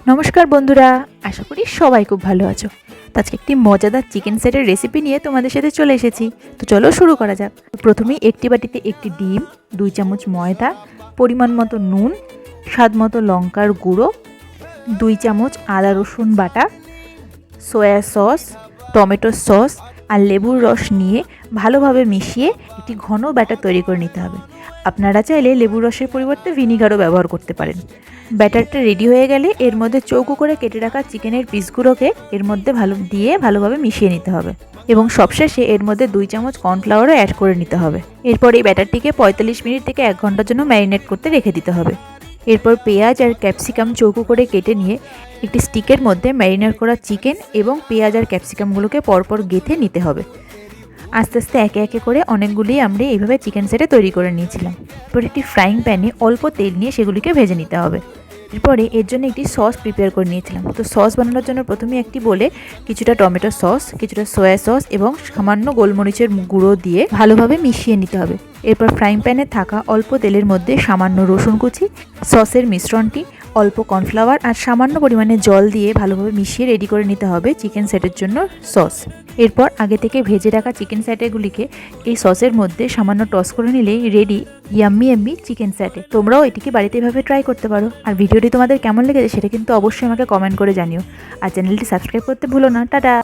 নমস্কার বন্ধুরা, আশা করি সবাই খুব ভালো আছো। তো আজকে একটি মজাদার চিকেন সেটের রেসিপি নিয়ে তোমাদের সাথে চলে এসেছি। তো চলো শুরু করা যাক। প্রথমেই একটি বাটিতে একটি ডিম, 2 চামচ ময়দা, পরিমাণ মতো নুন, স্বাদ মতো লঙ্কার গুঁড়ো, 2 চামচ আদা রসুন বাটা, সয়া সস, টমেটো সস আর লেবুর রস নিয়ে ভালোভাবে মিশিয়ে একটি ঘন ব্যাটার তৈরি করে নিতে হবে। আপনারা চাইলে লেবুর রসের পরিবর্তে ভিনিগারও ব্যবহার করতে পারেন। ব্যাটারটা রেডি হয়ে গেলে এর মধ্যে চৌকো করে কেটে রাখা চিকেনের পিসগুলোকে এর মধ্যে ভালোভাবে মিশিয়ে নিতে হবে এবং সবশেষে এর মধ্যে 2 চামচ কর্নফ্লাওয়ারও অ্যাড করে নিতে হবে। এরপর এই ব্যাটারটিকে 45 মিনিট থেকে 1 ঘন্টার জন্য ম্যারিনেট করতে রেখে দিতে হবে। এরপর পেঁয়াজ আর ক্যাপসিকাম চৌকো করে কেটে নিয়ে একটি স্টিকের মধ্যে ম্যারিনেট করা চিকেন এবং পেঁয়াজ আর ক্যাপসিকামগুলোকে পরপর গেঁথে নিতে হবে। আস্তে আস্তে একে একে করে অনেকগুলি আমরা এইভাবে চিকেন সেটে তৈরি করে নিয়েছিলাম। এরপর একটি ফ্রাইং প্যানে অল্প তেল নিয়ে সেগুলিকে ভেজে নিতে হবে। এরপরে এর জন্য একটি সস প্রিপেয়ার করে নিয়েছিলাম। তো সস বানানোর জন্য প্রথমে একটি বলে কিছুটা টমেটো সস, কিছুটা সয়া সস এবং সামান্য গোলমরিচের গুঁড়ো দিয়ে ভালোভাবে মিশিয়ে নিতে হবে। এরপর ফ্রাইং প্যানে থাকা অল্প তেলের মধ্যে সামান্য রসুন কুচি, সসের মিশ্রণটি, অল্প কর্নফ্লাওয়ার আর সামান্য পরিমাণে জল দিয়ে ভালোভাবে মিশিয়ে রেডি করে নিতে হবে চিকেন সেটের জন্য সস। এরপর আগে থেকে ভেজে রাখা চিকেন স্যাটেগুলিকে এই সসের মধ্যে সামান্য টস করে নিলেই রেডি ইয়াম্মি চিকেন স্যাটে। তোমরাও এটিকে বাড়িতে এভাবে ট্রাই করতে পারো। আর ভিডিওটি তোমাদের কেমন লেগেছে সেটা কিন্তু অবশ্যই আমাকে কমেন্ট করে জানিও। আর চ্যানেলটি সাবস্ক্রাইব করতে ভুলো না। টাটা।